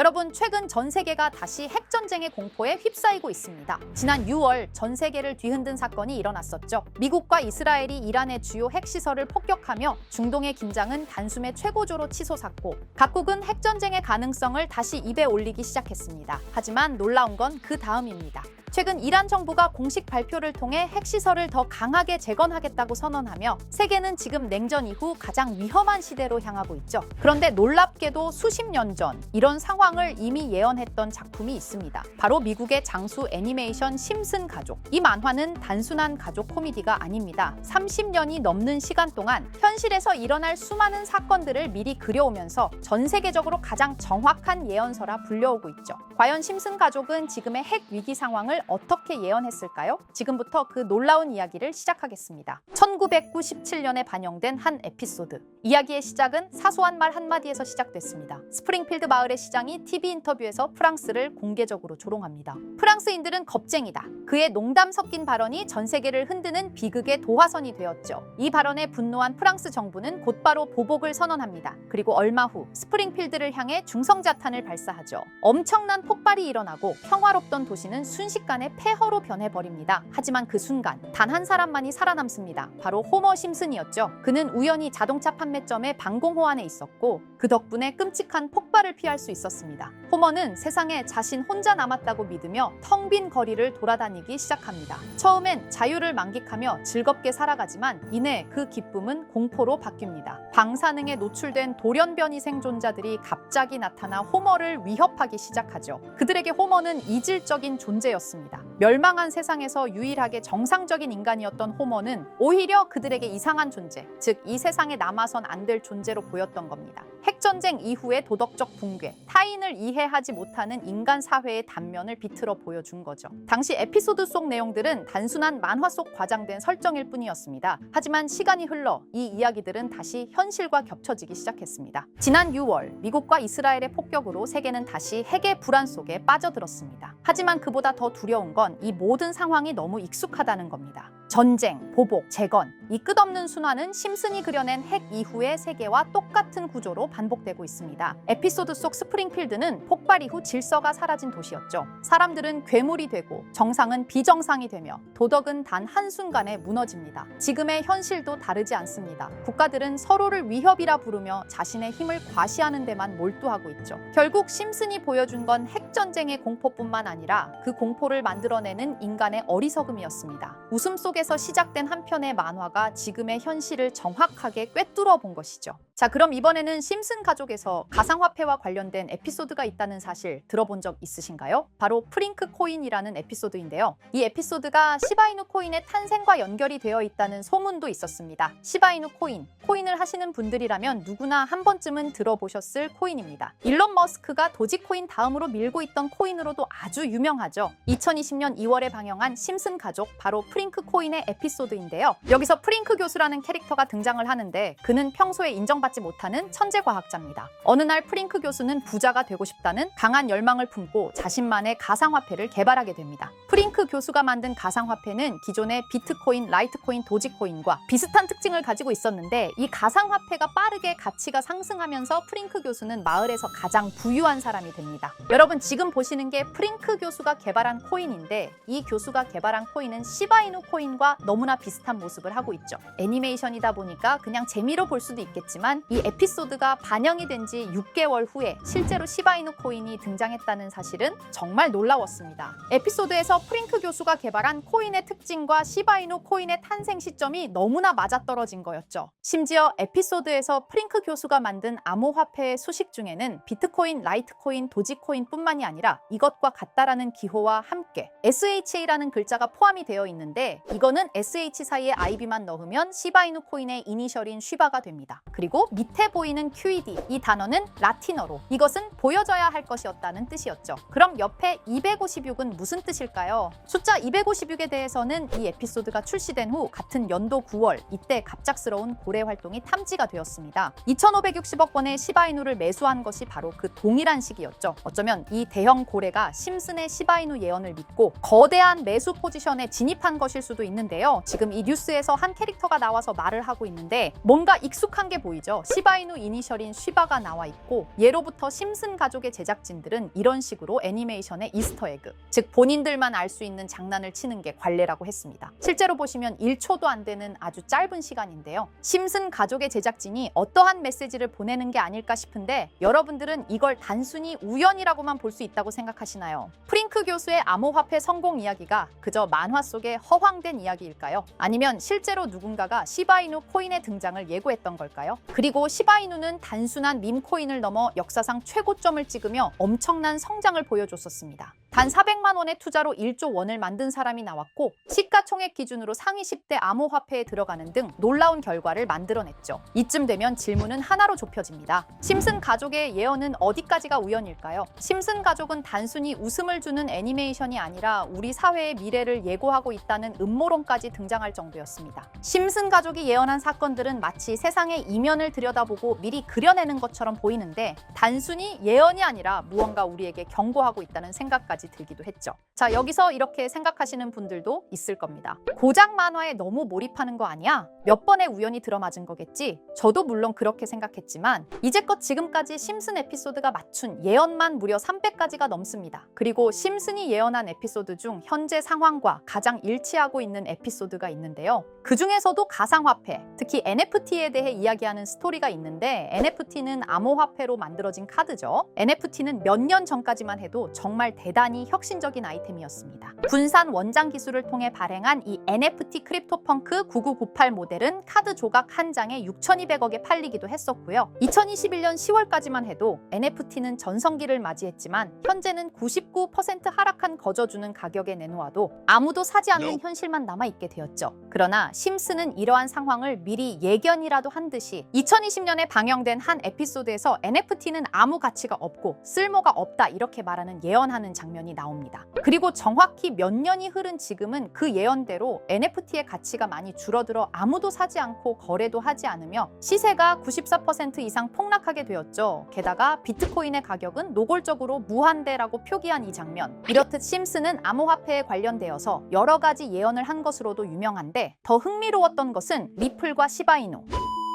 여러분, 최근 전 세계가 다시 핵전쟁의 공포에 휩싸이고 있습니다. 지난 6월 전 세계를 뒤흔든 사건이 일어났었죠. 미국과 이스라엘이 이란의 주요 핵시설을 폭격하며 중동의 긴장은 단숨에 최고조로 치솟았고 각국은 핵전쟁의 가능성을 다시 입에 올리기 시작했습니다. 하지만 놀라운 건 그 다음입니다. 최근 이란 정부가 공식 발표를 통해 핵시설을 더 강하게 재건하겠다고 선언하며 세계는 지금 냉전 이후 가장 위험한 시대로 향하고 있죠. 그런데 놀랍게도 수십 년 전 이런 상황을 이미 예언했던 작품이 있습니다. 바로 미국의 장수 애니메이션 심슨 가족. 이 만화는 단순한 가족 코미디가 아닙니다. 30년이 넘는 시간 동안 현실에서 일어날 수많은 사건들을 미리 그려오면서 전 세계적으로 가장 정확한 예언서라 불려오고 있죠. 과연 심슨 가족은 지금의 핵 위기 상황을 어떻게 예언했을까요? 지금부터 그 놀라운 이야기를 시작하겠습니다. 1997년에 반영된 한 에피소드. 이야기의 시작은 사소한 말 한마디에서 시작됐습니다. 스프링필드 마을의 시장이 TV 인터뷰에서 프랑스를 공개적으로 조롱합니다. 프랑스인들은 겁쟁이다. 그의 농담 섞인 발언이 전 세계를 흔드는 비극의 도화선이 되었죠. 이 발언에 분노한 프랑스 정부는 곧바로 보복을 선언합니다. 그리고 얼마 후 스프링필드를 향해 중성자탄을 발사하죠. 엄청난 폭발이 일어나고 평화롭던 도시는 순식간에 폐허로 변해버립니다. 하지만 그 순간 단 한 사람만이 살아남습니다. 바로 호머 심슨이었죠. 그는 우연히 자동차 판매점의 방공 호환에 있었고 그 덕분에 끔찍한 폭발을 피할 수 있었습니다. 호머는 세상에 자신 혼자 남았다고 믿으며 텅 빈 거리를 돌아다니기 시작합니다. 처음엔 자유를 만끽하며 즐겁게 살아가지만 이내 그 기쁨은 공포로 바뀝니다. 방사능에 노출된 돌연변이 생존자들이 갑자기 나타나 호머를 위협하기 시작하죠. 그들에게 호머는 이질적인 존재였습니다. 멸망한 세상에서 유일하게 정상적인 인간이었던 호머는 오히려 그들에게 이상한 존재, 즉 이 세상에 남아선 안 될 존재로 보였던 겁니다. 핵전쟁 이후의 도덕적 붕괴, 타인을 이해하지 못하는 인간 사회의 단면을 비틀어 보여준 거죠. 당시 에피소드 속 내용들은 단순한 만화 속 과장된 설정일 뿐이었습니다. 하지만 시간이 흘러 이 이야기들은 다시 현실과 겹쳐지기 시작했습니다. 지난 6월 미국과 이스라엘의 폭격으로 세계는 다시 핵의 불안 속에 빠져들었습니다. 하지만 그보다 더 두려운 건 이 모든 상황이 너무 익숙하다는 겁니다. 전쟁, 보복, 재건, 이 끝없는 순환은 심슨이 그려낸 핵 이후의 세계와 똑같은 구조로 반복되고 있습니다. 에피소드 속 스프링필드는 폭발 이후 질서가 사라진 도시였죠. 사람들은 괴물이 되고 정상은 비정상이 되며 도덕은 단 한순간에 무너집니다. 지금의 현실도 다르지 않습니다. 국가들은 서로를 위협이라 부르며 자신의 힘을 과시하는 데만 몰두하고 있죠. 결국 심슨이 보여준 건 핵전쟁의 공포뿐만 아니라 그 공포를 만들어내는 인간의 어리석음이었습니다. 웃음 속에서 시작된 한 편의 만화가 지금의 현실을 정확하게 꿰뚫어 본 것이죠. 자, 그럼 이번에는 심슨 가족에서 가상화폐와 관련된 에피소드가 있다는 사실 들어본 적 있으신가요? 바로 프링크 코인이라는 에피소드인데요. 이 에피소드가 시바이누 코인의 탄생과 연결이 되어 있다는 소문도 있었습니다. 시바이누 코인을 하시는 분들이라면 누구나 한 번쯤은 들어보셨을 코인입니다. 일론 머스크가 도지코인 다음으로 밀고 있던 코인으로도 아주 유명하죠. 2020년 2월에 방영한 심슨 가족, 바로 프링크 코인의 에피소드인데요. 여기서 프링크 교수라는 캐릭터가 등장을 하는데 그는 평소에 인정받지 못하는 천재 과학자입니다. 어느 날 프링크 교수는 부자가 되고 싶다는 강한 열망을 품고 자신만의 가상화폐를 개발하게 됩니다. 프링크 교수가 만든 가상화폐는 기존의 비트코인, 라이트코인, 도지코인과 비슷한 특징을 가지고 있었는데 이 가상화폐가 빠르게 가치가 상승하면서 프링크 교수는 마을에서 가장 부유한 사람이 됩니다. 여러분, 지금 보시는 게 프링크 교수가 개발한 코인인데 이 교수가 개발한 코인은 시바이누 코인과 너무나 비슷한 모습을 하고 있죠. 애니메이션이다 보니까 그냥 재미로 볼 수도 있겠지만 이 에피소드가 반영이 된 지 6개월 후에 실제로 시바이누 코인이 등장했다는 사실은 정말 놀라웠습니다. 에피소드에서 프링크 교수가 개발한 코인의 특징과 시바이누 코인의 탄생 시점이 너무나 맞아떨어진 거였죠. 심지어 에피소드에서 프링크 교수가 만든 암호화폐의 수식 중에는 비트코인, 라이트코인, 도지코인뿐만이 아니라 이것과 같다라는 기호와 함께 SHA라는 글자가 포함이 되어 있는데 이거는 SH 사이에 IB만 넣으면 시바이누 코인의 이니셜인 쉬바가 됩니다. 그리고 밑에 보이는 QED, 이 단어는 라틴어로 이것은 보여져야 할 것이었다는 뜻이었죠. 그럼 옆에 256은 무슨 뜻일까요? 있죠. 숫자 256에 대해서는 이 에피소드가 출시된 후 같은 연도 9월 이때 갑작스러운 고래 활동이 탐지가 되었습니다. 2,560억 원의 시바이누를 매수한 것이 바로 그 동일한 시기였죠. 어쩌면 이 대형 고래가 심슨의 시바이누 예언을 믿고 거대한 매수 포지션에 진입한 것일 수도 있는데요. 지금 이 뉴스에서 한 캐릭터가 나와서 말을 하고 있는데 뭔가 익숙한 게 보이죠. 시바이누 이니셜인 쉬바가 나와 있고 예로부터 심슨 가족의 제작진들은 이런 식으로 애니메이션의 이스터에그, 즉 본인들만 알 수 있는 장난을 치는 게 관례라고 했습니다. 실제로 보시면 1초도 안 되는 아주 짧은 시간인데요. 심슨 가족의 제작진이 어떠한 메시지를 보내는 게 아닐까 싶은데 여러분들은 이걸 단순히 우연이라고만 볼 수 있다고 생각하시나요? 프링크 교수의 암호화폐 성공 이야기가 그저 만화 속의 허황된 이야기일까요? 아니면 실제로 누군가가 시바이누 코인의 등장을 예고했던 걸까요? 그리고 시바이누는 단순한 밈 코인을 넘어 역사상 최고점을 찍으며 엄청난 성장을 보여줬었습니다. 단 400만 원의 투자로 1조 원을 만든 사람이 나왔고 시가총액 기준으로 상위 10대 암호화폐에 들어가는 등 놀라운 결과를 만들어냈죠. 이쯤 되면 질문은 하나로 좁혀집니다. 심슨 가족의 예언은 어디까지가 우연일까요? 심슨 가족은 단순히 웃음을 주는 애니메이션이 아니라 우리 사회의 미래를 예고하고 있다는 음모론까지 등장할 정도였습니다. 심슨 가족이 예언한 사건들은 마치 세상의 이면을 들여다보고 미리 그려내는 것처럼 보이는데 단순히 예언이 아니라 무언가 우리에게 경고하고 있다는 생각까지 들기도 했죠. 자, 여기서 이렇게 생각하시는 분들도 있을 겁니다. 고작 만화에 너무 몰입하는 거 아니야? 몇 번의 우연이 들어맞은 거겠지? 저도 물론 그렇게 생각했지만 이제껏 지금까지 심슨 에피소드가 맞춘 예언만 무려 300가지가 넘습니다. 그리고 심슨이 예언한 에피소드 중 현재 상황과 가장 일치하고 있는 에피소드가 있는데요. 그 중에서도 가상화폐, 특히 NFT에 대해 이야기하는 스토리가 있는데 NFT는 암호화폐로 만들어진 카드죠. NFT는 몇 년 전까지만 해도 정말 대단히 혁신적인 아이템이었습니다. 분산 원장 기술을 통해 발행한 이 NFT 크립토펑크 9998 모델은 카드 조각 한 장에 6,200억에 팔리기도 했었고요. 2021년 10월까지만 해도 NFT는 전성기를 맞이했지만 현재는 99% 하락한 거저주는 가격에 내놓아도 아무도 사지 않는 현실만 남아있게 되었죠. 그러나 심슨은 이러한 상황을 미리 예견이라도 한 듯이 2020년에 방영된 한 에피소드에서 NFT는 아무 가치가 없고 쓸모가 없다 이렇게 말하는 예언하는 장면이 나옵니다. 그리고 정확히 몇 년이 흐른 지금은 그 예언대로 NFT의 가치가 많이 줄어들어 아무도 사지 않고 거래도 하지 않으며 시세가 94% 이상 폭락하게 되었죠. 게다가 비트코인의 가격은 노골적으로 무한대라고 표기한 이 장면. 이렇듯 심슨은 암호화폐에 관련되어서 여러 가지 예언을 한 것으로도 유명한데 더 흥미로웠던 것은 리플과 시바이누,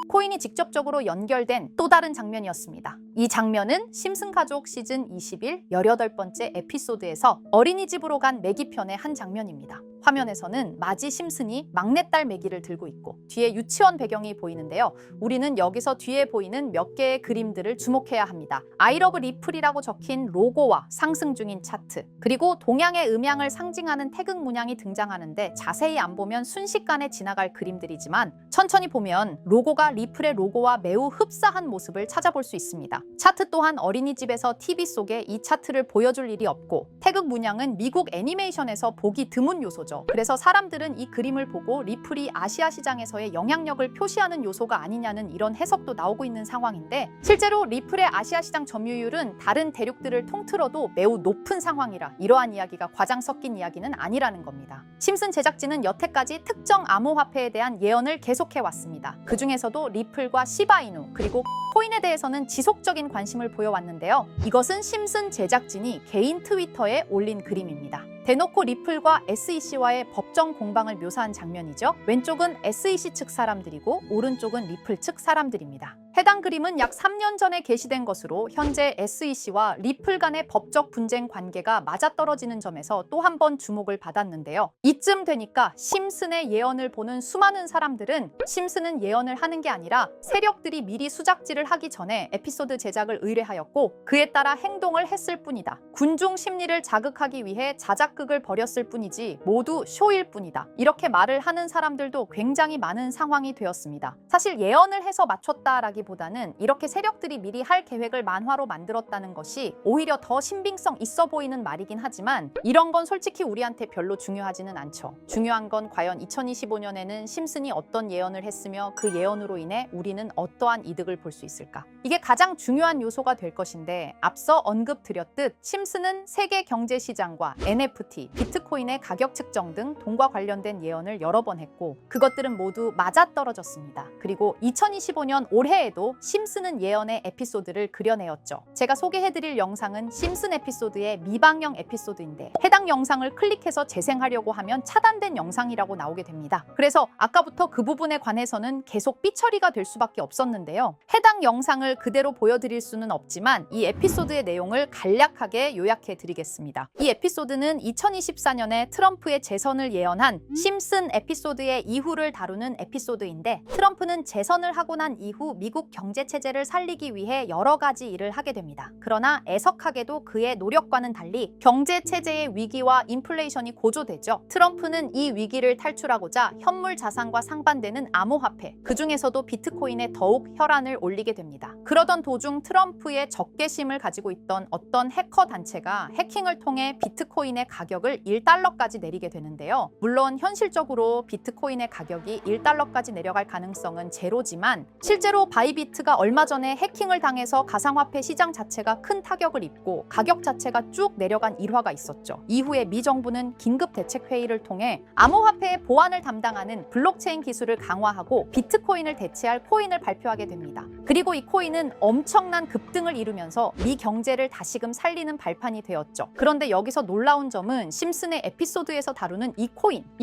코인이 직접적으로 연결된 또 다른 장면이었습니다. 이 장면은 심슨 가족 시즌 21 18번째 에피소드에서 어린이집으로 간 매기 편의 한 장면입니다. 화면에서는 마지 심슨이 막내딸 매기를 들고 있고 뒤에 유치원 배경이 보이는데요. 우리는 여기서 뒤에 보이는 몇 개의 그림들을 주목해야 합니다. I love 리플이라고 적힌 로고와 상승 중인 차트, 그리고 동양의 음양을 상징하는 태극 문양이 등장하는데 자세히 안 보면 순식간에 지나갈 그림들이지만 천천히 보면 로고가 리플의 로고와 매우 흡사한 모습을 찾아볼 수 있습니다. 차트 또한 어린이집에서 TV 속에 이 차트를 보여줄 일이 없고 태극 문양은 미국 애니메이션에서 보기 드문 요소죠. 그래서 사람들은 이 그림을 보고 리플이 아시아 시장에서의 영향력을 표시하는 요소가 아니냐는 이런 해석도 나오고 있는 상황인데 실제로 리플의 아시아 시장 점유율은 다른 대륙들을 통틀어도 매우 높은 상황이라 이러한 이야기가 과장 섞인 이야기는 아니라는 겁니다. 심슨 제작진은 여태까지 특정 암호화폐에 대한 예언을 계속해왔습니다. 그 중에서도 리플과 시바이누 그리고 코인에 대해서는 지속적인 관심을 보여왔는데요. 이것은 심슨 제작진이 개인 트위터에 올린 그림입니다. 대놓고 리플과 SEC와의 법정 공방을 묘사한 장면이죠. 왼쪽은 SEC 측 사람들이고 오른쪽은 리플 측 사람들입니다. 해당 그림은 약 3년 전에 게시된 것으로 현재 SEC와 리플 간의 법적 분쟁 관계가 맞아떨어지는 점에서 또 한 번 주목을 받았는데요. 이쯤 되니까 심슨의 예언을 보는 수많은 사람들은 심슨은 예언을 하는 게 아니라 세력들이 미리 수작질을 하기 전에 에피소드 제작을 의뢰하였고 그에 따라 행동을 했을 뿐이다. 군중 심리를 자극하기 위해 자작극을 벌였을 뿐이지 모두 쇼일 뿐이다. 이렇게 말을 하는 사람들도 굉장히 많은 상황이 되었습니다. 사실 예언을 해서 맞췄다라기 한다기보다는 이렇게 세력들이 미리 할 계획을 만화로 만들었다는 것이 오히려 더 신빙성 있어 보이는 말이긴 하지만 이런 건 솔직히 우리한테 별로 중요하지는 않죠. 중요한 건 과연 2025년에는 심슨이 어떤 예언을 했으며 그 예언으로 인해 우리는 어떠한 이득을 볼 수 있을까? 이게 가장 중요한 요소가 될 것인데 앞서 언급드렸듯 심슨은 세계 경제 시장과 NFT, 비트코인의 가격 측정 등 돈과 관련된 예언을 여러 번 했고 그것들은 모두 맞아떨어졌습니다. 그리고 2025년 올해에도 심슨은 예언의 에피소드를 그려내었죠. 제가 소개해드릴 영상은 심슨 에피소드의 미방영 에피소드인데 해당 영상을 클릭해서 재생하려고 하면 차단된 영상이라고 나오게 됩니다. 그래서 아까부터 그 부분에 관해서는 계속 삐처리가 될 수밖에 없었는데요. 해당 영상을 그대로 보여드릴 수는 없지만 이 에피소드의 내용을 간략하게 요약해 드리겠습니다. 이 에피소드는 2024년에 트럼프의 재선을 예언한 심슨 에피소드의 이후를 다루는 에피소드인데 트럼프는 재선을 하고 난 이후 미국 경제 체제를 살리기 위해 여러 가지 일을 하게 됩니다. 그러나 애석하게도 그의 노력과는 달리 경제 체제의 위기와 인플레이션이 고조되죠. 트럼프는 이 위기를 탈출하고자 현물 자산과 상반되는 암호화폐, 그 중에서도 비트코인에 더욱 혈안을 올리게 됩니다. 그러던 도중 트럼프의 적개심을 가지고 있던 어떤 해커 단체가 해킹을 통해 비트코인의 가격을 1달러까지 내리게 되는데요. 물론 현실적으로 비트코인의 가격이 1달러까지 내려갈 가능성은 제로지만 실제로 바이비트가 얼마 전에 해킹을 당해서 가상화폐 시장 자체가 큰 타격을 입고 가격 자체가 쭉 내려간 일화가 있었죠. 이후에 미 정부는 긴급 대책 회의를 통해 암호화폐의 보안을 담당하는 블록체인 기술을 강화하고 비트코인을 대체할 코인을 발표하게 됩니다. 그리고 이 코인은 엄청난 급등을 이루면서 미 경제를 다시금 살리는 발판이 되었죠. 그런데 여기서 놀라운 점은 심슨의 에피소드에서 다루는 이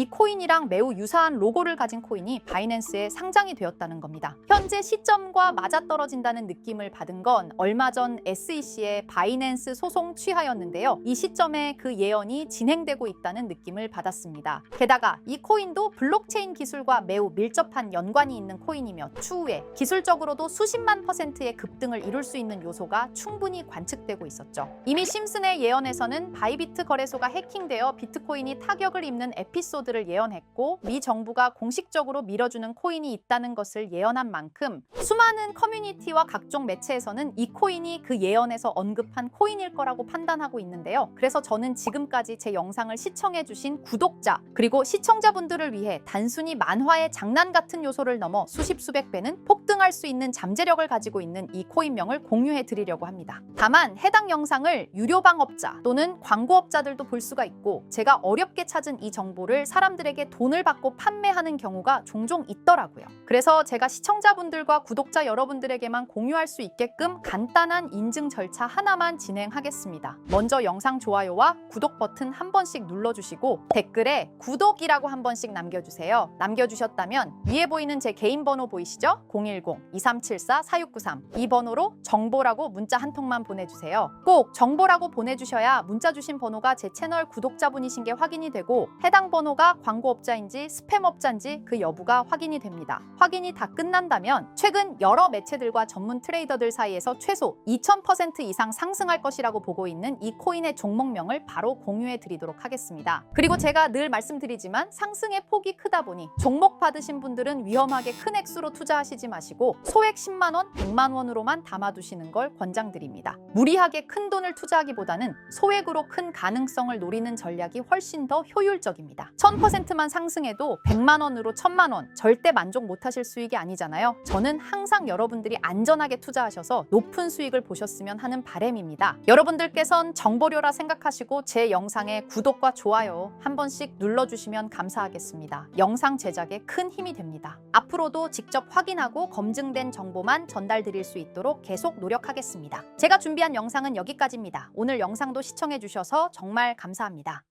코인이랑 매우 유사한 로고를 가진 코인이 바이낸스에 상장이 되었다는 겁니다. 현재 시점과 맞아떨어진다는 느낌을 받은 건 얼마 전 SEC의 바이낸스 소송 취하였는데요. 이 시점에 그 예언이 진행되고 있다는 느낌을 받았습니다. 게다가 이 코인도 블록체인 기술과 매우 밀접한 연관이 있는 코인이며 추후에 기술적으로도 수십만 %의 급등을 이룰 수 있는 요소가 충분히 관측되고 있었죠. 이미 심슨의 예언에서는 바이비트 거래소가 해킹되어 비트코인이 타격을 입는 에피소드를 예언했고 미 정부가 공식적으로 밀어주는 코인이 있다는 것을 예언한 만큼 수많은 커뮤니티와 각종 매체에서는 이 코인이 그 예언에서 언급한 코인일 거라고 판단하고 있는데요. 그래서 저는 지금까지 제 영상을 시청해주신 구독자 그리고 시청자분들을 위해 단순히 만화의 장난 같은 요소를 넘어 수십 수백 배는 폭등할 수 있는 잠재력을 가지고 있는 이 코인명을 공유해 드리려고 합니다. 다만 해당 영상을 유료방업자 또는 광고업자들도 볼 수가 있고 제가 어렵게 찾은 이 정보를 사람들에게 돈을 받고 판매하는 경우가 종종 있더라고요. 그래서 제가 시청자분들과 구독자 여러분들에게만 공유할 수 있게끔 간단한 인증 절차 하나만 진행하겠습니다. 먼저 영상 좋아요와 구독 버튼 한 번씩 눌러주시고 댓글에 구독이라고 한 번씩 남겨주세요. 남겨주셨다면 위에 보이는 제 개인 번호 보이시죠? 010-2374-4693 이 번호로 정보라고 문자 한 통만 보내주세요. 꼭 정보라고 보내주셔야 문자 주신 번호가 제 채널 구독자분이신 게 확인이 되고 해당 번호가 광고업자인지 스팸업자인지 그 여부가 확인이 됩니다. 확인이 다 끝난다면 최근 여러 매체들과 전문 트레이더들 사이에서 최소 2000% 이상 상승할 것이라고 보고 있는 이 코인의 종목명을 바로 공유해 드리도록 하겠습니다. 그리고 제가 늘 말씀드리지만 상승의 폭이 크다 보니 종목 받으신 분들은 위험하게 큰 액수로 투자하시지 마시고 소액 10만 원, 100만 원으로만 담아두시는 걸 권장드립니다. 무리하게 큰 돈을 투자하기보다는 소액으로 큰 가능성을 노리는 전략이 훨씬 더 효율적입니다. 1000%만 상승해도 100만 원으로 1000만 원 절대 만족 못하실 수익이 아니잖아요. 저는 항상 여러분들이 안전하게 투자하셔서 높은 수익을 보셨으면 하는 바람입니다. 여러분들께선 정보료라 생각하시고 제 영상에 구독과 좋아요 한 번씩 눌러주시면 감사하겠습니다. 영상 제작에 큰 힘이 됩니다. 앞으로도 직접 확인하고 검증된 정보만 전달드릴 수 있도록 계속 노력하겠습니다. 제가 준비한 영상은 여기까지입니다. 오늘 영상도 시청해주셔서 정말 감사합니다.